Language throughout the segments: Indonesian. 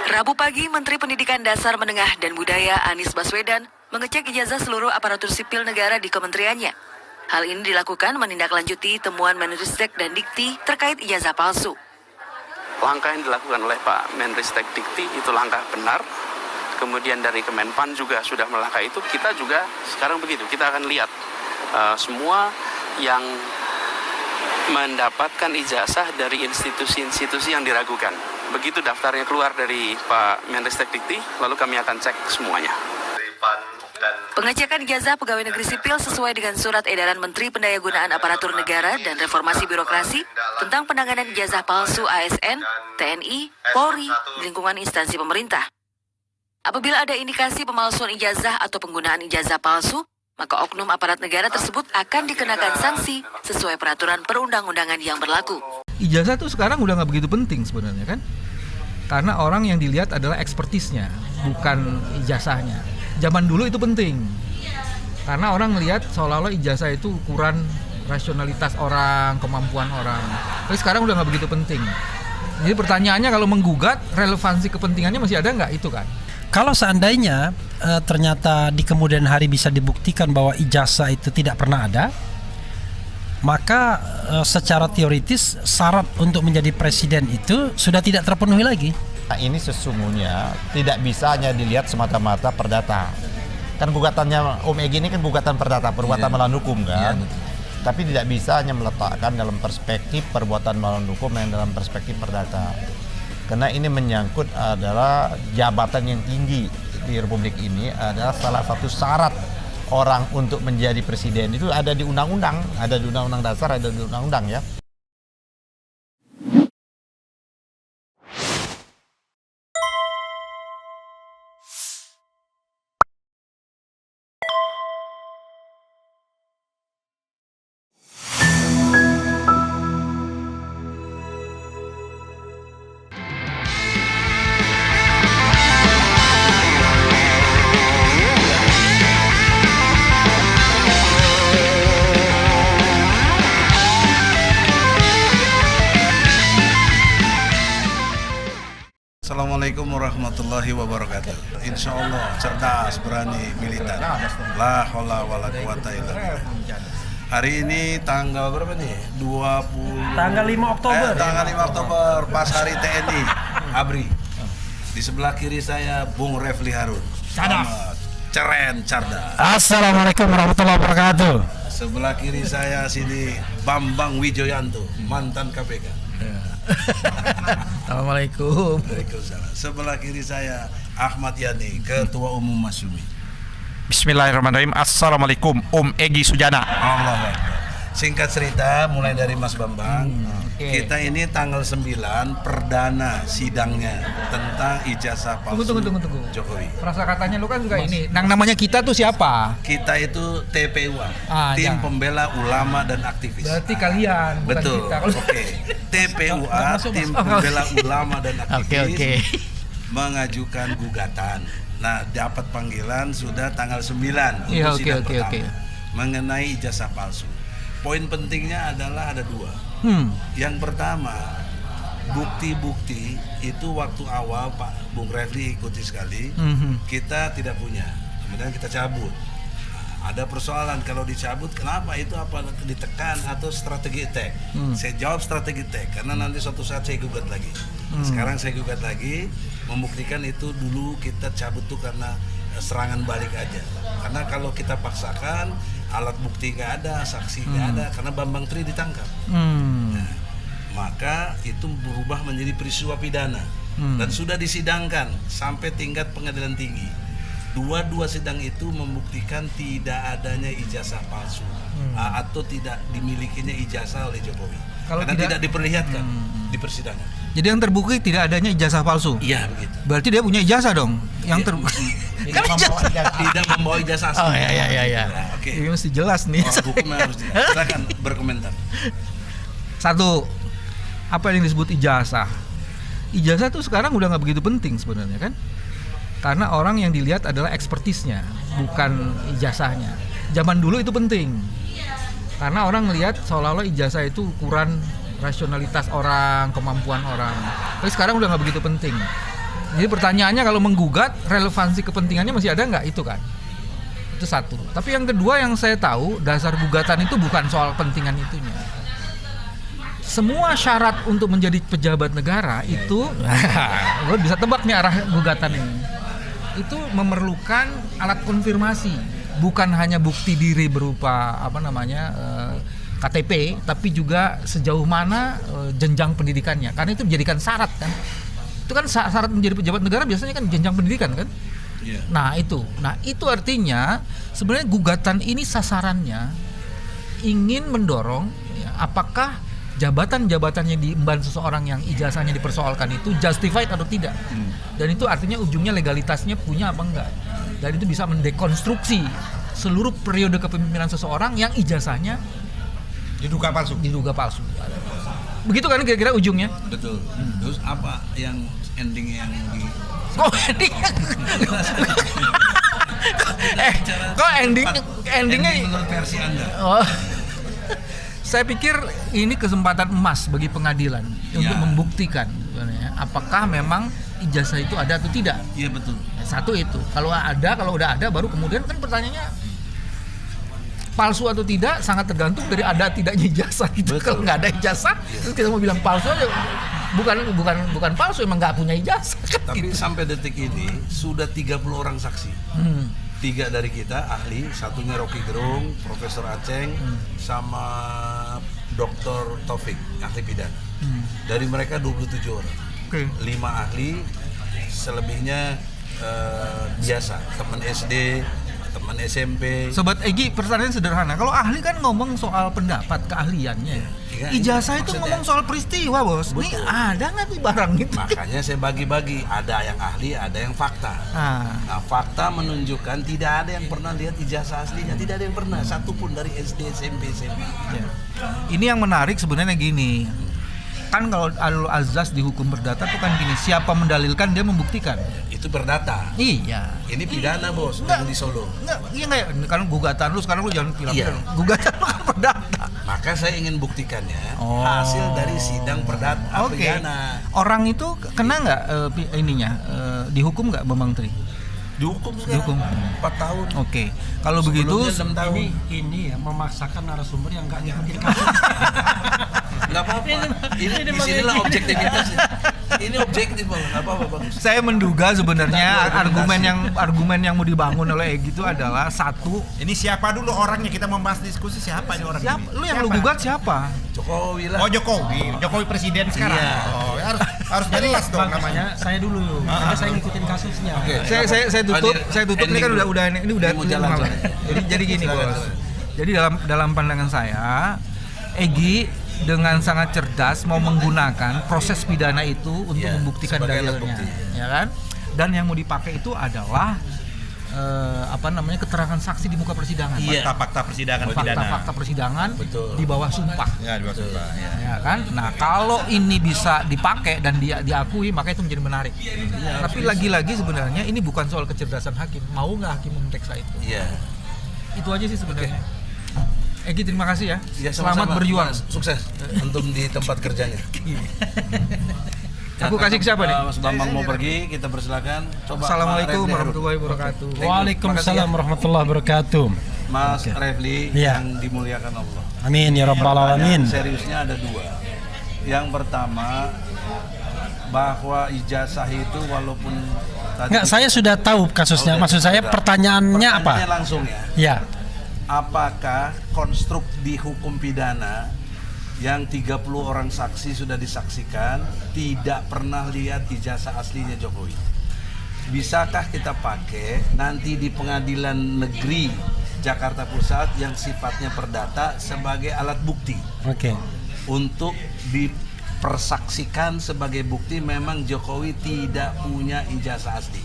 Rabu pagi, Menteri Pendidikan Dasar Menengah dan Budaya Anies Baswedan mengecek ijazah seluruh aparatur sipil negara di kementeriannya. Hal ini dilakukan menindaklanjuti temuan Menristek dan Dikti terkait ijazah palsu. Langkah yang dilakukan oleh Pak Menristek Dikti itu langkah benar. Kemudian dari Kemenpan juga sudah melangkah itu. Kita juga sekarang begitu. Kita akan lihat semua yang mendapatkan ijazah dari institusi-institusi yang diragukan. Begitu daftarnya keluar dari Pak Menristek Dikti, lalu kami akan cek semuanya. Pengecekan ijazah pegawai negeri sipil sesuai dengan surat edaran Menteri Pendayagunaan Aparatur Negara dan Reformasi Birokrasi tentang penanganan ijazah palsu ASN, TNI, Polri, di lingkungan instansi pemerintah. Apabila ada indikasi pemalsuan ijazah atau penggunaan ijazah palsu, maka oknum aparat negara tersebut akan dikenakan sanksi sesuai peraturan perundang-undangan yang berlaku. Ijazah tuh sekarang udah nggak begitu penting sebenarnya kan? Karena orang yang dilihat adalah ekspertisnya, bukan ijazahnya. Zaman dulu itu penting, karena orang melihat seolah-olah ijazah itu ukuran rasionalitas orang, kemampuan orang. Tapi sekarang udah nggak begitu penting. Jadi pertanyaannya kalau menggugat, relevansi kepentingannya masih ada nggak itu kan? Kalau seandainya ternyata di kemudian hari bisa dibuktikan bahwa ijazah itu tidak pernah ada, maka secara teoritis syarat untuk menjadi presiden itu sudah tidak terpenuhi lagi. Nah, ini sesungguhnya tidak bisa hanya dilihat semata-mata perdata. Kan gugatannya Om Egy ini kan gugatan perdata, perbuatan melawan hukum kan. Tapi tidak bisa hanya meletakkan dalam perspektif perbuatan melawan hukum yang dalam perspektif perdata. Karena ini menyangkut adalah jabatan yang tinggi di Republik ini adalah salah satu syarat orang untuk menjadi presiden itu ada di undang-undang, ada di undang-undang dasar, ada di undang-undang ya. Assalamualaikum warahmatullahi wabarakatuh. Insya Allah cerdas, berani, militan. La haula wala quwata illa billah. Hari ini tanggal berapa nih? 20 Tanggal 5 Oktober. Tanggal 5 Oktober pas hari TNI. Abri. Di sebelah kiri saya Bung Refli Harun. Ceren, cerdas. Assalamualaikum warahmatullahi wabarakatuh. Sebelah kiri saya sini Bambang Wijoyanto, mantan KPK. Assalamualaikum. Waalaikumsalam. Sebelah kiri saya Ahmad Yani, Ketua Umum Masyumi. Bismillahirrahmanirrahim. Assalamualaikum, Om Egy Sujana. Allah. Singkat cerita, mulai dari Mas Bambang, kita ini tanggal 9 perdana sidangnya tentang ijazah palsu. Tunggu. Jokowi. Frasa katanya lu kan juga ini. Yang namanya kita tuh siapa? Kita itu TPUA, Tim Pembela Ulama dan Aktivis. Berarti kalian, bukan betul. kita. Oke. TPUA, Tim Pembela Ulama dan Aktivis, mengajukan gugatan. Nah, dapat panggilan sudah tanggal 9 untuk sidang pertama mengenai ijazah palsu. Poin pentingnya adalah ada dua. Yang pertama, bukti-bukti itu waktu awal Pak Bung Refli ikuti sekali, kita tidak punya. Kemudian kita cabut. Ada persoalan kalau dicabut, kenapa itu apa ditekan atau strategi attack? Saya jawab strategi attack karena nanti suatu saat saya gugat lagi. Sekarang saya gugat lagi, membuktikan itu dulu kita cabut tuh karena serangan balik aja. Karena kalau kita paksakan, alat bukti nggak ada, saksi nggak ada, karena Bambang Tri ditangkap. Nah, maka itu berubah menjadi peristiwa pidana dan sudah disidangkan sampai tingkat pengadilan tinggi. Dua sidang itu membuktikan tidak adanya ijazah palsu atau tidak dimilikinya ijazah oleh Jokowi. Karena tidak diperlihatkan di persidangan. Jadi yang terbukti tidak adanya ijazah palsu. Iya begitu. Berarti dia punya ijazah dong. Yang terbukti tidak membawa ijazah asli. Oh ya. Nah, oke. Ini mesti jelas nih. Hukumnya harus jelas. Silakan berkomentar. Satu, apa yang disebut ijazah? Ijazah tuh sekarang udah nggak begitu penting sebenarnya kan? Karena orang yang dilihat adalah ekspertisnya, bukan ijazahnya. Zaman dulu itu penting, karena orang melihat seolah-olah ijazah itu ukuran rasionalitas orang, kemampuan orang. Tapi sekarang udah nggak begitu penting. Jadi pertanyaannya kalau menggugat, relevansi kepentingannya masih ada nggak? Itu kan. Itu satu. Tapi yang kedua yang saya tahu, dasar gugatan itu bukan soal kepentingan itunya. Semua syarat untuk menjadi pejabat negara itu, lo bisa tebak nih arah gugatan ini. Itu memerlukan alat konfirmasi, bukan hanya bukti diri berupa KTP, tapi juga sejauh mana jenjang pendidikannya. Karena itu dijadikan syarat kan. Itu kan syarat menjadi pejabat negara biasanya kan jenjang pendidikan kan. Yeah. Nah itu artinya sebenarnya gugatan ini sasarannya ingin mendorong ya, apakah jabatan-jabatan yang diemban seseorang yang ijazahnya dipersoalkan itu justified atau tidak. Dan itu artinya ujungnya legalitasnya punya apa enggak. Dan itu bisa mendekonstruksi seluruh periode kepemimpinan seseorang yang ijazahnya Diduga palsu. Begitu kan kira-kira ujungnya? Betul. Terus apa yang ending yang di kok endingnya menurut versi Anda? Saya pikir ini kesempatan emas bagi pengadilan untuk membuktikan sebenarnya apakah memang ijazah itu ada atau tidak. Iya betul. Satu itu. Kalau udah ada baru kemudian kan pertanyaannya palsu atau tidak sangat tergantung dari ada tidaknya ijazah gitu. Kalau nggak ada ijazah, terus kita mau bilang palsu aja bukan palsu, emang nggak punya ijazah. Tapi sampai detik ini sudah 30 orang saksi. 3 dari kita ahli, satunya Rocky Gerung, Profesor Aceng, sama Dr. Taufik, ahli pidana. Dari mereka 27 orang. 5 ahli, selebihnya biasa, teman SD, teman SMP. Sobat Egi, pertanyaan sederhana. Kalau ahli kan ngomong soal pendapat keahliannya. Ijazah itu ngomong soal peristiwa, Bos. Betul. Ini ada nggak nih barang itu? Makanya saya bagi-bagi. Ada yang ahli, ada yang fakta. Nah, fakta menunjukkan tidak ada yang pernah lihat ijazah aslinya. Tidak ada yang pernah. Satupun dari SD, SMP, SMA. Ya. Ini yang menarik sebenarnya gini. Kan kalau alul azas di hukum perdata tuh kan gini, siapa mendalilkan dia membuktikan. Itu perdata. Iya. Ini pidana, Bos, yang di Solo. Enggak. Kalau gugatan lu sekarang lu jangan bilang. Iya. Gugatan lu kan perdata. Maka saya ingin buktikannya hasil dari sidang perdata pidana. Orang itu kena nggak dihukum nggak Bambang Tri? Dihukum 4 tahun. Oke. Kalau begitu 6 tahun. Ini ya memaksakan narasumber yang nggak ngikutin kasus. Nggak apa-apa. Ini disinilah objektivitasnya. Ini objektif Bang, nggak apa-apa Bang. Saya menduga sebenarnya argumen yang mau dibangun oleh Egy itu adalah satu. Ini siapa dulu orangnya, kita membahas diskusi siapa ini orang Siapa? ini? Lu yang lu gugat siapa? Jokowi lah. Oh Jokowi presiden sekarang. Iya. Oh harus jelas dong namanya. Saya dulu, karena saya ngikutin kasusnya. Oke. Saya tutup ini kan udah mau jalan. Jadi gini Bos. Jadi dalam pandangan saya Egy dengan sangat cerdas mau menggunakan proses pidana itu untuk membuktikan dalilnya, ya kan? Dan yang mau dipakai itu adalah keterangan saksi di muka persidangan. Fakta-fakta persidangan pidana. Fakta persidangan. Betul. Di bawah sumpah. Ya, di bawah sumpah. Ya kan? Nah, kalau ini bisa dipakai dan diakui, maka itu menjadi menarik. Tapi lagi-lagi sebenarnya ini bukan soal kecerdasan hakim. Mau nggak hakim memeriksa itu? Iya. Itu aja sih sebenarnya. Egy, terima kasih ya. Selamat berjuang. Sukses untuk di tempat kerjanya. Aku kasih ke siapa nih? Mas Bambang mau pergi, kita persilakan. Coba. Assalamualaikum warahmatullahi wabarakatuh. Waalaikumsalam warahmatullahi wabarakatuh. Mas Refli yang dimuliakan Allah. Amin ya rabbal alamin. Seriusnya ada 2. Yang pertama, bahwa ijazah itu walaupun Enggak, saya sudah tahu kasusnya. Maksud saya pertanyaannya apa? Pertanyaannya langsung ya. Ya. Apakah konstruk di hukum pidana yang 30 orang saksi sudah disaksikan tidak pernah lihat ijazah aslinya Jokowi? Bisakah kita pakai nanti di pengadilan negeri Jakarta Pusat yang sifatnya perdata sebagai alat bukti? Oke. Untuk dipersaksikan sebagai bukti memang Jokowi tidak punya ijazah asli.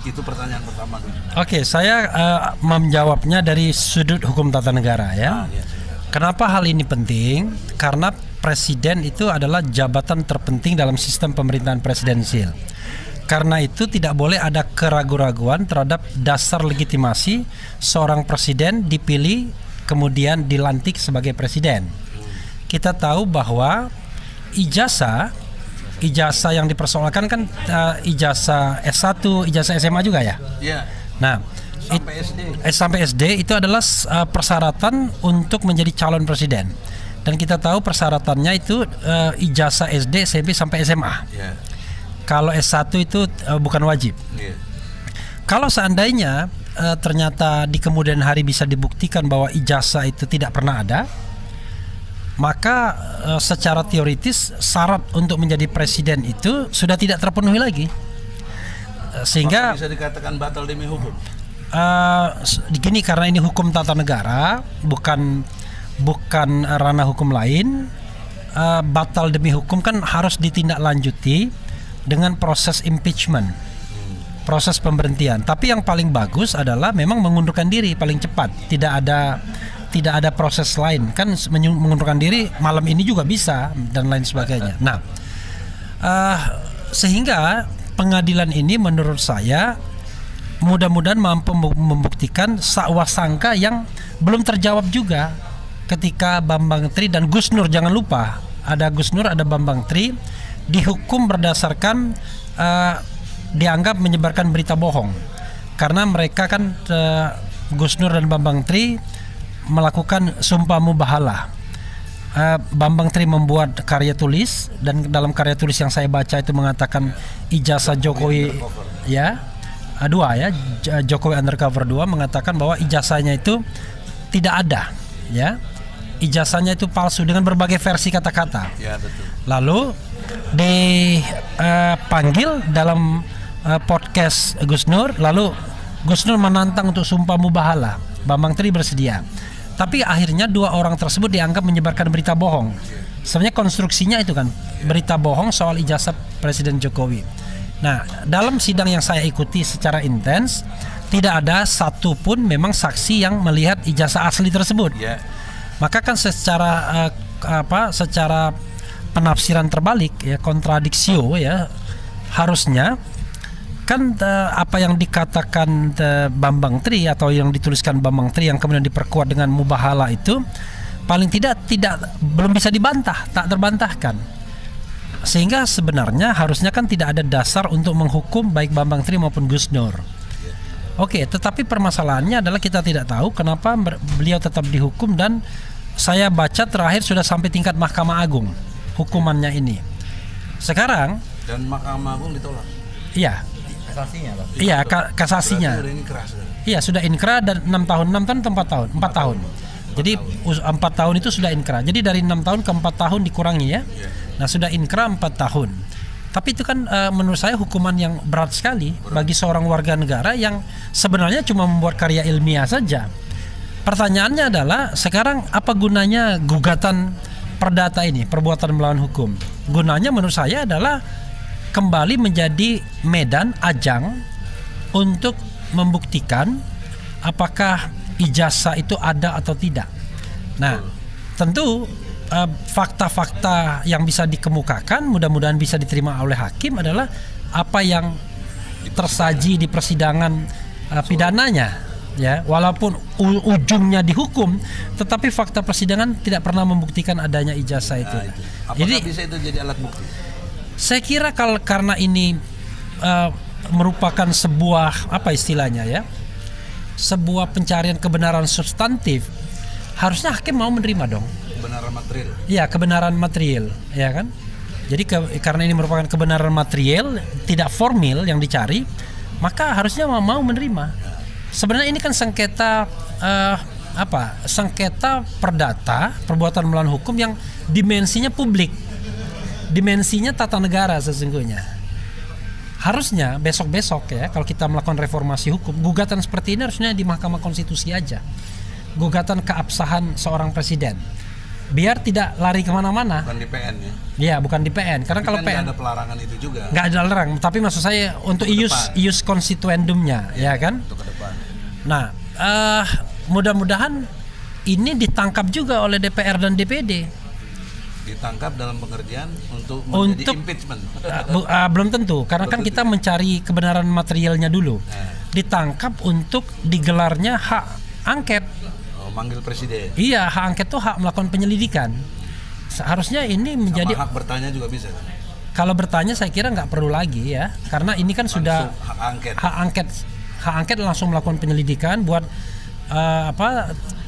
Itu pertanyaan pertama dulu. Oke, saya menjawabnya dari sudut hukum tata negara ya. Kenapa hal ini penting? Karena presiden itu adalah jabatan terpenting dalam sistem pemerintahan presidensial. Karena itu tidak boleh ada keraguan-raguan terhadap dasar legitimasi seorang presiden dipilih kemudian dilantik sebagai presiden. Kita tahu bahwa ijazah ijazah yang dipersoalkan kan ijazah S1, ijazah SMA juga ya? Iya. Nah, sampai SD itu adalah persyaratan untuk menjadi calon presiden. Dan kita tahu persyaratannya itu ijazah SD, SMP sampai SMA. Yeah. Kalau S1 itu bukan wajib. Yeah. Kalau seandainya ternyata di kemudian hari bisa dibuktikan bahwa ijazah itu tidak pernah ada, maka secara teoritis syarat untuk menjadi presiden itu sudah tidak terpenuhi lagi. Sehingga bisa dikatakan batal demi hukum. Gini, karena ini hukum tata negara, bukan ranah hukum lain, batal demi hukum kan harus ditindaklanjuti dengan proses impeachment, proses pemberhentian. Tapi yang paling bagus adalah memang mengundurkan diri paling cepat. Tidak ada proses lain, kan mengundurkan diri malam ini juga bisa dan lain sebagainya. Nah, sehingga pengadilan ini menurut saya mudah-mudahan mampu membuktikan sangka yang belum terjawab juga ketika Bambang Tri dan Gus Nur, jangan lupa ada Gus Nur, ada Bambang Tri, dihukum berdasarkan dianggap menyebarkan berita bohong karena mereka kan Gus Nur dan Bambang Tri melakukan sumpah mubahalah. Bambang Tri membuat karya tulis dan dalam karya tulis yang saya baca itu mengatakan ijazah Jokowi ya dua ya, Jokowi Undercover 2 mengatakan bahwa ijazahnya itu tidak ada ya, ijazahnya itu palsu dengan berbagai versi kata-kata ya, betul. Lalu dipanggil dalam podcast Gus Nur, lalu Gus Nur menantang untuk sumpah mubahalah, Bambang Tri bersedia. Tapi akhirnya dua orang tersebut dianggap menyebarkan berita bohong. Sebenarnya konstruksinya itu kan berita bohong soal ijazah Presiden Jokowi. Nah, dalam sidang yang saya ikuti secara intens, tidak ada satupun memang saksi yang melihat ijazah asli tersebut. Maka kan secara secara penafsiran terbalik ya, kontradiksio ya, harusnya kan apa yang dikatakan Bambang Tri atau yang dituliskan Bambang Tri yang kemudian diperkuat dengan mubahalah itu paling tidak belum bisa dibantah, tak terbantahkan. Sehingga sebenarnya harusnya kan tidak ada dasar untuk menghukum baik Bambang Tri maupun Gus Nur. Oke, tetapi permasalahannya adalah kita tidak tahu kenapa beliau tetap dihukum, dan saya baca terakhir sudah sampai tingkat Mahkamah Agung hukumannya ini. Sekarang dan Mahkamah Agung ditolak. Iya. Kasasinya, Pak. Iya, kasasinya. Iya, sudah inkra dan 6 tahun, 6 tahun atau 4 tahun? 4 tahun. Jadi 4 tahun itu sudah inkra. Jadi dari 6 tahun ke 4 tahun dikurangi ya. Nah, sudah inkra 4 tahun. Tapi itu kan menurut saya hukuman yang berat sekali bagi seorang warga negara yang sebenarnya cuma membuat karya ilmiah saja. Pertanyaannya adalah sekarang apa gunanya gugatan perdata ini, perbuatan melawan hukum? Gunanya menurut saya adalah kembali menjadi medan ajang untuk membuktikan apakah ijazah itu ada atau tidak. Nah, tentu fakta-fakta yang bisa dikemukakan mudah-mudahan bisa diterima oleh hakim adalah apa yang tersaji di persidangan pidananya ya, walaupun ujungnya dihukum, tetapi fakta persidangan tidak pernah membuktikan adanya ijazah itu. Apakah jadi bisa itu jadi alat bukti? Saya kira karena ini merupakan sebuah apa istilahnya ya, sebuah pencarian kebenaran substantif, harusnya hakim mau menerima dong. Kebenaran material. Iya, kebenaran material, ya kan? Jadi karena ini merupakan kebenaran material, tidak formil yang dicari, maka harusnya mau menerima. Sebenarnya ini kan sengketa sengketa perdata, perbuatan melawan hukum yang dimensinya publik. Dimensinya tata negara sesungguhnya. Harusnya besok-besok ya, kalau kita melakukan reformasi hukum, gugatan seperti ini harusnya di Mahkamah Konstitusi aja. Gugatan keabsahan seorang presiden, biar tidak lari kemana-mana. Bukan di PN ya? Iya, bukan di PN. Karena kalau kan PN ada pelarangan itu juga. Nggak ada larang, tapi maksud saya untuk ius constituendumnya, ya kan? Untuk ke depan. Nah, mudah-mudahan ini ditangkap juga oleh DPR dan DPD. Ditangkap dalam pengertian untuk menjadi impeachment. Belum tentu, karena kan kita mencari kebenaran materialnya dulu. Ditangkap untuk digelarnya hak angket. Manggil presiden. Iya, hak angket itu hak melakukan penyelidikan. Seharusnya ini menjadi hak bertanya juga bisa. Kalau bertanya saya kira nggak perlu lagi ya, karena ini kan sudah hak angket langsung melakukan penyelidikan buat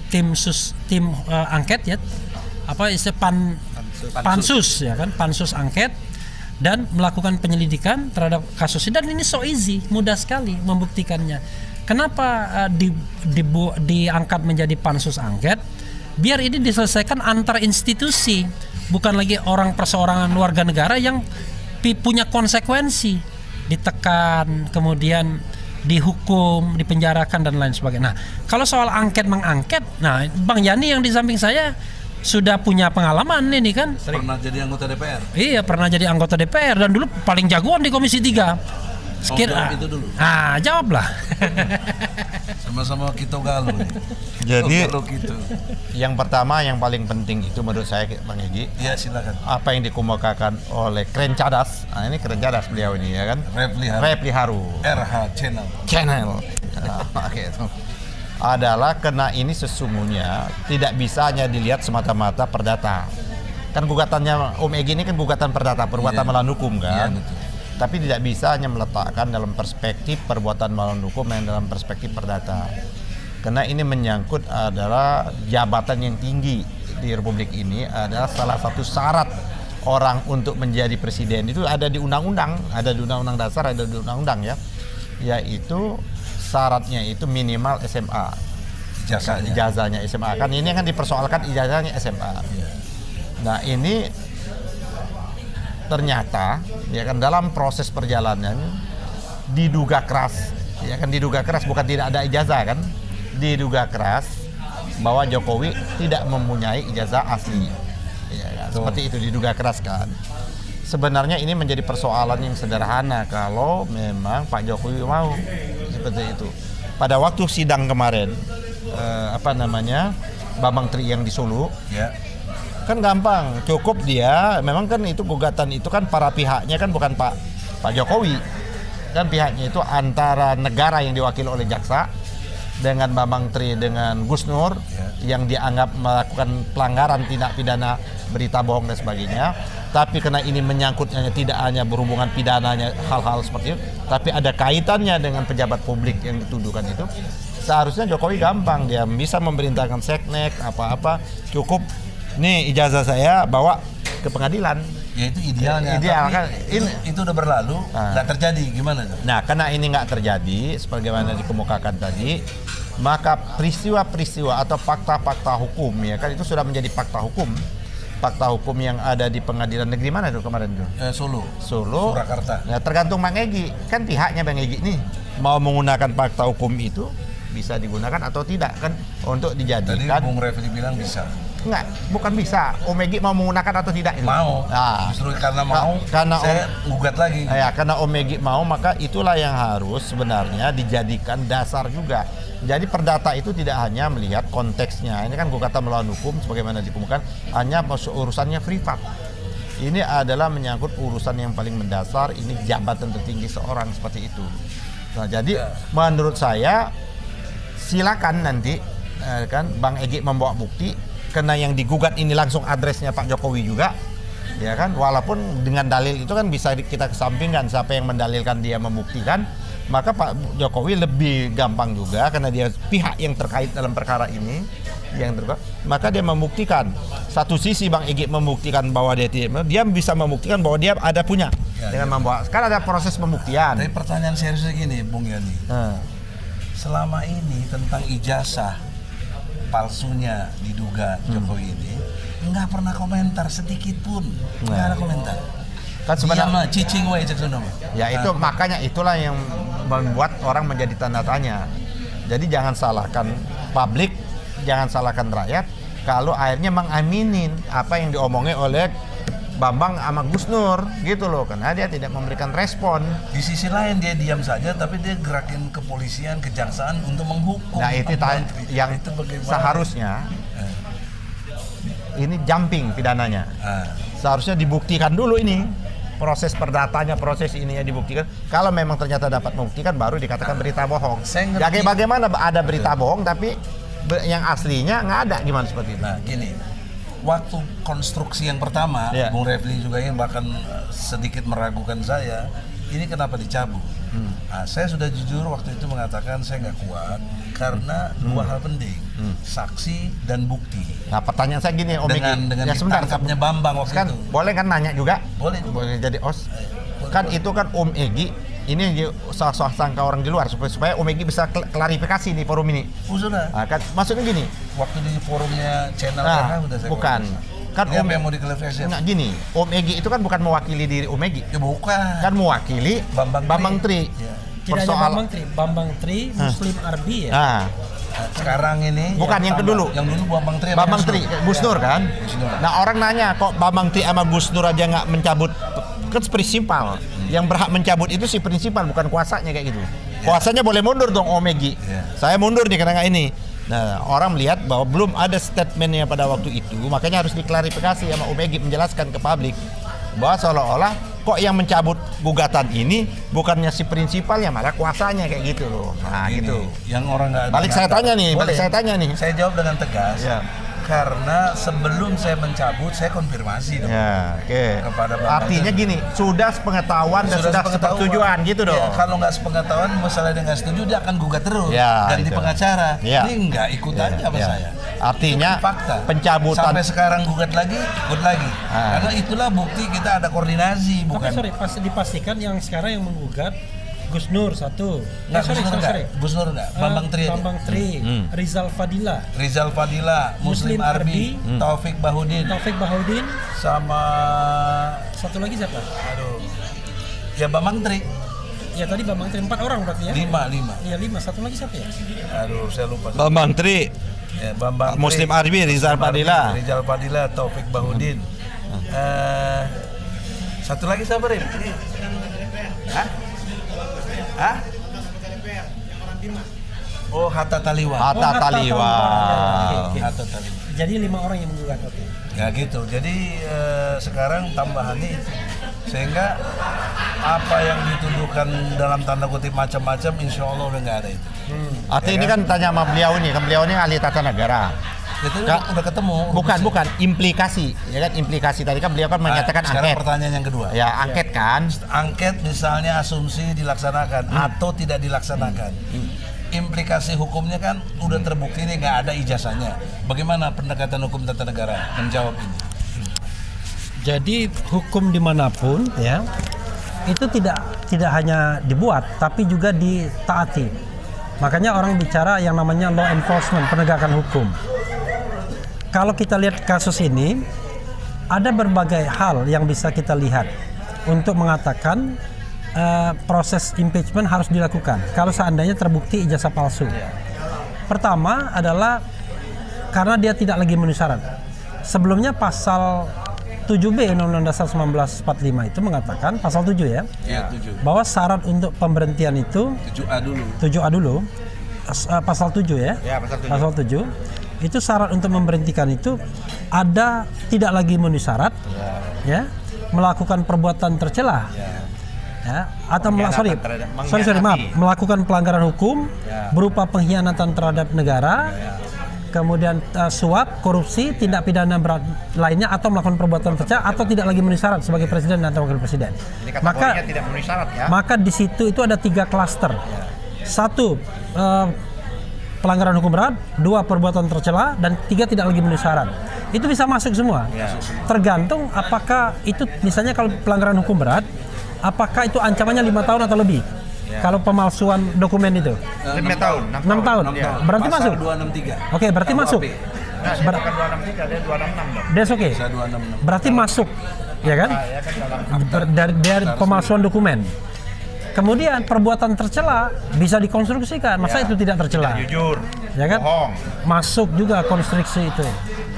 tim angket ya, pansus ya kan, pansus angket, dan melakukan penyelidikan terhadap kasus ini. Dan ini so easy, mudah sekali membuktikannya. Kenapa diangkat menjadi pansus angket? Biar ini diselesaikan antar institusi, bukan lagi orang perseorangan warga negara yang punya konsekuensi, ditekan, kemudian dihukum, dipenjarakan dan lain sebagainya. Nah, kalau soal mengangket, nah Bang Yani yang di samping saya sudah punya pengalaman ini kan. Pernah jadi anggota DPR. Iya, pernah jadi anggota DPR dan dulu paling jagoan di Komisi 3. Jawab itu dulu. Jawablah. Sama-sama kita galau. Jadi gitu. Yang pertama yang paling penting itu menurut saya Bang Egy. Iya, silakan. Apa yang dikemukakan oleh Keren Cadas. Nah, ini Keren Cadas beliau ini ya kan. Refli Haru. RH Channel. Oke, itu adalah karena ini sesungguhnya tidak bisa hanya dilihat semata-mata perdata. Kan gugatannya Om Egy ini kan gugatan perdata, perbuatan melawan hukum kan. Iya, betul. Tapi tidak bisa hanya meletakkan dalam perspektif perbuatan melawan hukum yang dalam perspektif perdata. Karena ini menyangkut adalah jabatan yang tinggi di Republik ini, adalah salah satu syarat orang untuk menjadi presiden itu ada di undang-undang, ada di undang-undang dasar, ada di undang-undang ya. Yaitu syaratnya itu minimal SMA. Ijazahnya SMA. Kan ini kan dipersoalkan ijazahnya SMA. Nah, ini ternyata ya kan dalam proses perjalanan diduga keras, ya kan diduga keras, bukan tidak ada ijazah kan, diduga keras bahwa Jokowi tidak mempunyai ijazah asli, ya kan? Seperti itu diduga keras kan. Sebenarnya ini menjadi persoalan yang sederhana kalau memang Pak Jokowi mau seperti itu. Pada waktu sidang kemarin Bambang Tri yang di Solo, ya. Kan gampang, cukup dia, memang kan itu gugatan itu kan para pihaknya kan bukan Pak Jokowi, kan pihaknya itu antara negara yang diwakili oleh jaksa dengan Bambang Tri dengan Gus Nur yang dianggap melakukan pelanggaran tindak pidana berita bohong dan sebagainya. Tapi karena ini menyangkutnya tidak hanya berhubungan pidananya hal-hal seperti itu, tapi ada kaitannya dengan pejabat publik yang dituduhkan itu, seharusnya Jokowi gampang, dia bisa memerintahkan seknek apa-apa, cukup nih ijazah saya bawa ke pengadilan. Ya itu idealnya. Ideal kan. Itu udah berlalu, nggak terjadi gimana? Nah, karena ini nggak terjadi, sebagaimana dikemukakan tadi, maka peristiwa-peristiwa atau fakta-fakta hukum ya kan itu sudah menjadi fakta hukum. Fakta hukum yang ada di pengadilan negeri mana itu kemarin tuh? Solo. Surakarta. Nah, tergantung Bang Egy, kan pihaknya Bang Egy nih mau menggunakan fakta hukum itu bisa digunakan atau tidak kan untuk dijadikan. Tadi Bung Refli bilang bisa. Enggak, bukan bisa. Om Egy mau menggunakan atau tidak itu? Mau. Nah, justru karena mau, saya gugat lagi. Ya, karena Om Egy mau, maka itulah yang harus sebenarnya dijadikan dasar juga. Jadi perdata itu tidak hanya melihat konteksnya. Ini kan gugatan melawan hukum, sebagaimana dikemukakan, hanya urusannya privat. Ini adalah menyangkut urusan yang paling mendasar. Ini jabatan tertinggi seorang seperti itu. Nah, jadi menurut saya silakan nanti kan Bang Egy membawa bukti. Karena yang digugat ini langsung adresnya Pak Jokowi juga, ya kan. Walaupun dengan dalil itu kan bisa kita kesampingkan siapa yang mendalilkan dia membuktikan, maka Pak Jokowi lebih gampang juga karena dia pihak yang terkait dalam perkara ini, maka dia membuktikan. Satu sisi Bang Egy membuktikan bahwa dia bisa membuktikan bahwa dia ada punya dengan membawa. Sekarang ada proses pembuktian. Tapi pertanyaan seriusnya gini, Bung Yani. Selama ini tentang ijazah palsunya diduga Jokowi ini nggak pernah komentar sedikit pun, nggak ada komentar. Kan sebenarnya cicing wae cek sono. Ya itu makanya itulah yang membuat orang menjadi tanda tanya. Jadi jangan salahkan publik, jangan salahkan rakyat kalau akhirnya mengaminin apa yang diomongin oleh Bambang sama Gus Nur gitu loh, karena dia tidak memberikan respon. Di sisi lain dia diam saja, tapi dia gerakin kepolisian, kejaksaan untuk menghukum. Nah itu yang itu seharusnya ini jumping pidananya. Seharusnya dibuktikan dulu ini proses perdatanya, proses ininya dibuktikan. Kalau memang ternyata dapat membuktikan, baru dikatakan berita bohong. Jadi bagaimana ada berita bohong tapi yang aslinya nggak ada, gimana seperti itu? Nah gini, waktu konstruksi yang pertama, Bung Refli juga yang bahkan sedikit meragukan saya, ini kenapa dicabut? Nah, saya sudah jujur waktu itu mengatakan saya nggak kuat karena dua hal penting, saksi dan bukti. Nah, pertanyaan saya gini, Om Egi. Dengan ditangkapnya Bambang waktu kan, itu. Boleh kan nanya juga? Boleh jadi os. Kan itu kan Om Egi ini sangka orang di luar supaya Om Egi bisa klarifikasi di forum ini. Sudah. Nah, kan maksudnya gini. Waktu di forumnya channel udah saya bukan. Kan Om yang mau diklarifikasi. Nah, gini, Om Egi itu kan bukan mewakili diri Om Egi. Ya bukan. Kan mewakili Bambang Tri. Ya. Tidak hanya Bambang Tri, Muslim Arbi ya. Nah, sekarang ini bukan yang kedulu. Yang dulu Bambang Tri, Gus Nur kan. Nah, orang nanya kok Bambang Tri sama Gus Nur aja nggak mencabut, kan prinsipal. Yang berhak mencabut itu si prinsipal, bukan kuasanya kayak gitu. Kuasanya boleh mundur dong Om Egi. Saya mundur nih karena ini. Nah, orang melihat bahwa belum ada statementnya pada waktu itu, makanya harus diklarifikasi sama Om Egi, menjelaskan ke publik bahwa seolah-olah kok yang mencabut gugatan ini bukannya si prinsipalnya, malah kuasanya kayak gitu loh. Nah, gini, gitu. Yang orang nggak balik saya tanya nih. Saya jawab dengan tegas. Karena sebelum saya mencabut, saya konfirmasi dong. Kepada Bambang. Artinya gini, sudah sepengetahuan dan sudah sepersetujuan gitu dong. Kalau nggak sepengetahuan, masalah dengan setuju dia akan gugat terus. Ganti pengacara. Ini nggak ikut aja sama saya. Artinya fakta. Pencabutan sampai sekarang gugat lagi. Karena itulah bukti kita ada koordinasi, bukan. Tapi sorry, dipastikan yang sekarang yang menggugat Gus Nur satu. Gus Nur enggak. Bambang Tri. Rizal Fadila, Muslim Arbi, Taufik Bahudin, sama satu lagi siapa? Aduh. Ya Bambang Tri. Ya tadi Bambang Tri 4 orang berarti ya? 5. Iya 5. Satu lagi siapa ya? Aduh, saya lupa. Bambang Tri. Ya, Bambang Muslim Arbi, Rizal Fadila, Taufik Bahudin. Satu lagi siapa, Rim? Oh, Hatta Taliwa. Jadi 5 orang yang menggugat. Ya gitu. Jadi sekarang tambahannya itu. Sehingga apa yang dituduhkan dalam tanda kutip macam-macam, insya Allah udah nggak ada itu. Artinya ini kan tanya sama beliau nih, kan beliau ini ahli tata negara. Itu udah ketemu. Bukan implikasi. Ya kan implikasi tadi kan beliau kan menyatakan sekarang angket. Pertanyaan yang kedua. Ya, angket kan. Angket misalnya asumsi dilaksanakan atau tidak dilaksanakan. Implikasi hukumnya kan udah terbukti nih nggak ada ijazahnya. Bagaimana pendekatan hukum tata negara menjawab ini? Jadi hukum dimanapun ya itu tidak hanya dibuat tapi juga ditaati. Makanya orang bicara yang namanya law enforcement, penegakan hukum. Kalau kita lihat kasus ini, ada berbagai hal yang bisa kita lihat untuk mengatakan proses impeachment harus dilakukan kalau seandainya terbukti ijazah palsu. Pertama adalah karena dia tidak lagi memenuhi syarat. Sebelumnya pasal 7B Undang-Undang Dasar 1945 itu mengatakan, pasal 7 ya, 7. bahwa syarat untuk pemberhentian itu 7A dulu, pasal 7 ya, pasal 7 itu syarat untuk memberhentikan itu ada tidak lagi memenuhi syarat, ya, melakukan perbuatan tercela, ya, atau melakukan pelanggaran hukum berupa pengkhianatan terhadap negara, kemudian suap, korupsi, tindak pidana berat lainnya, atau melakukan perbuatan tercela atau tidak lagi memenuhi syarat sebagai presiden atau wakil presiden. Maka tidak memenuhi syarat ya. Maka di situ itu ada 3 klaster. 1 pelanggaran hukum berat, 2 perbuatan tercela, dan 3 tidak lagi memenuhi syarat. Itu bisa masuk semua. Tergantung apakah itu, misalnya kalau pelanggaran hukum berat, apakah itu ancamannya 5 tahun atau lebih. Kalau pemalsuan dokumen itu 5 tahun. 6 tahun. Berarti Pasal masuk. 263. Oke, berarti masuk. Nah, bukan 263, dia 266 dong. That's oke. Berarti masuk. Ya kan? Dari pemalsuan dokumen. Kemudian perbuatan tercela bisa dikonstruksikan, masa itu tidak tercela? Tidak jujur, ya kan? bohong. Masuk juga konstruksi itu.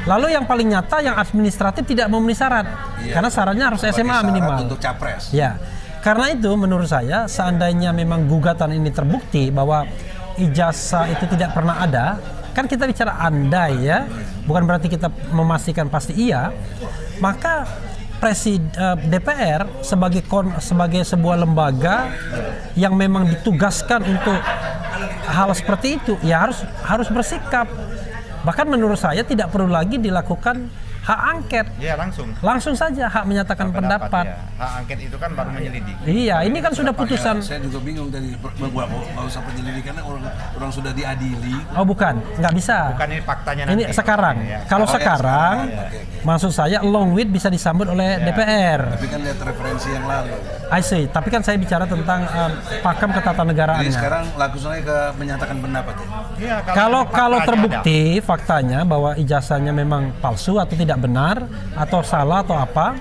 Lalu yang paling nyata yang administratif tidak memenuhi syarat, karena syaratnya harus SMA minimal. Untuk capres. Ya, karena itu menurut saya seandainya memang gugatan ini terbukti bahwa ijazah itu tidak pernah ada, kan kita bicara andai ya, bukan berarti kita memastikan pasti iya, maka DPR sebagai sebuah lembaga yang memang ditugaskan untuk hal seperti itu ya harus bersikap. Bahkan menurut saya tidak perlu lagi dilakukan hak angket. Iya, langsung. Langsung saja hak menyatakan pendapat. Ya. Hak angket itu kan baru menyelidiki. Iya, ini kan sudah putusan. Saya juga bingung tadi, nggak usah penyelidikan, orang sudah diadili. Oh bukan, nggak bisa. Bukan ini faktanya Ini nanti. sekarang. Ya. Kalau sekarang, Oke. maksud saya along with bisa disambut oleh DPR. Tapi kan lihat referensi yang lalu. I see. Tapi kan saya bicara tentang pakem Jadi ketatanegaraannya. sekarang langsungnya ke menyatakan pendapat ya. Iya, Kalau faktanya terbukti faktanya bahwa ijazahnya memang palsu atau tidak benar atau salah atau apa,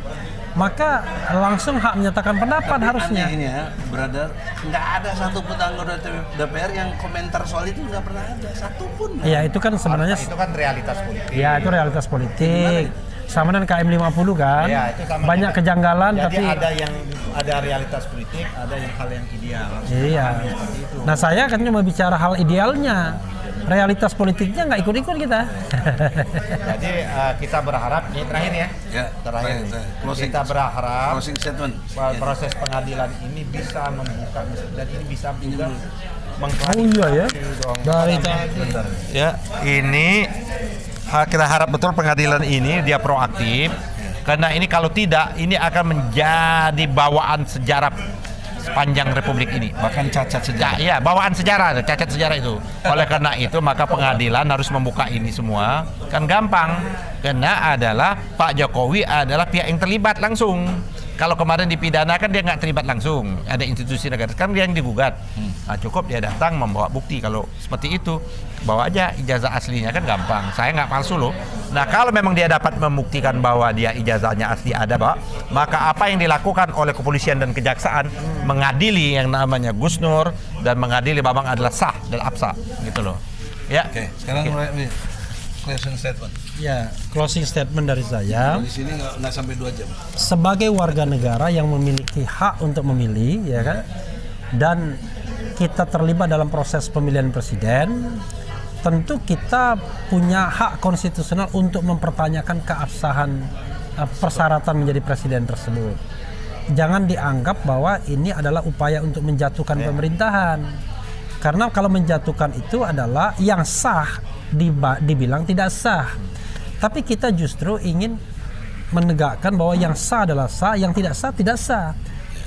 maka langsung hak menyatakan pendapat harusnya. Anehnya, brother, nggak ada satupun anggota DPR yang komentar soal itu, nggak pernah ada satupun. Ya itu kan sebenarnya itu kan realitas politik. ya itu realitas politik. Sama dengan KM50 kan. Ya, itu sama banyak juga. kejanggalan Jadi tapi ada realitas politik, ada yang hal yang ideal. iya. Nah, saya kan cuma bicara hal idealnya. Realitas politiknya nggak ikut-ikut kita. Jadi kita berharap ini terakhir ya. Ya, Terakhir. closing, Kita berharap closing statement. proses pengadilan ini bisa membuka dan ini bisa juga Oh iya ya. Dari tadi. Ya, ini kita harap betul pengadilan ini dia proaktif karena ini kalau tidak ini akan menjadi bawaan sejarah sepanjang republik ini. Bahkan cacat sejarah. Ya, bawaan sejarah, cacat sejarah itu. Oleh karena itu maka pengadilan harus membuka ini semua. Kan gampang. Karena adalah Pak Jokowi adalah pihak yang terlibat langsung. Kalau kemarin dipidana kan dia nggak terlibat langsung. Ada institusi negara kan dia yang digugat. Nah, cukup dia datang membawa bukti. Kalau seperti itu bawa aja ijazah aslinya kan gampang. Saya nggak palsu loh. Nah kalau memang dia dapat membuktikan bahwa dia ijazahnya asli ada Pak, maka apa yang dilakukan oleh kepolisian dan kejaksaan mengadili yang namanya Gus Nur dan mengadili Bambang adalah sah dan absah gitu loh. Ya. Oke, sekarang mulai closing statement. Ya, closing statement dari saya. Di sini nggak sampai 2 jam. Sebagai warga negara yang memiliki hak untuk memilih, ya kan, dan kita terlibat dalam proses pemilihan presiden, tentu kita punya hak konstitusional untuk mempertanyakan keabsahan persyaratan menjadi presiden tersebut. Jangan dianggap bahwa ini adalah upaya untuk menjatuhkan pemerintahan, karena kalau menjatuhkan itu adalah yang sah dibilang tidak sah. Tapi kita justru ingin menegakkan bahwa yang sah adalah sah, yang tidak sah tidak sah.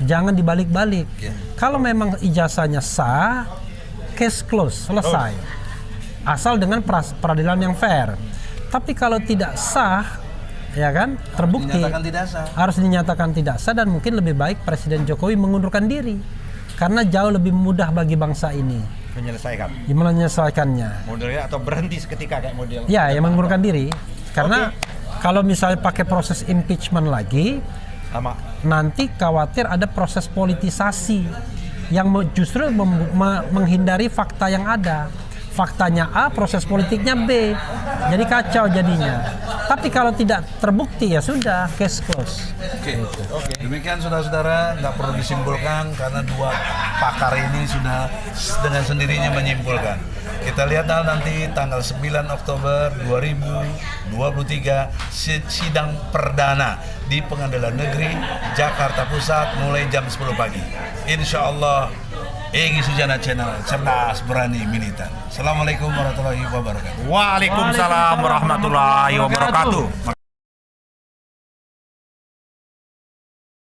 Jangan dibalik-balik. Kalau memang ijazahnya sah, case close, selesai. Asal dengan peradilan yang fair. Tapi kalau tidak sah, ya kan, terbukti Dinyatakan tidak sah. harus dinyatakan tidak sah, dan mungkin lebih baik Presiden Jokowi mengundurkan diri karena jauh lebih mudah bagi bangsa ini menyelesaikannya. Modelnya atau berhenti seketika kayak model. Ya, yang mengundurkan diri. Karena kalau misalnya pakai proses impeachment lagi, Sama. nanti khawatir ada proses politisasi yang justru menghindari fakta yang ada. Faktanya A, proses politiknya B. Jadi kacau jadinya. Tapi kalau tidak terbukti ya sudah, case close. Oke. Demikian saudara-saudara, nggak perlu disimpulkan karena 2 pakar ini sudah dengan sendirinya menyimpulkan. Kita lihat nanti tanggal 9 Oktober 2023 sidang perdana di Pengadilan Negeri Jakarta Pusat mulai jam 10 pagi. Insya Allah Egy Sujana Channel, cerdas, berani, militan. Assalamualaikum warahmatullahi wabarakatuh. Waalaikumsalam warahmatullahi wabarakatuh.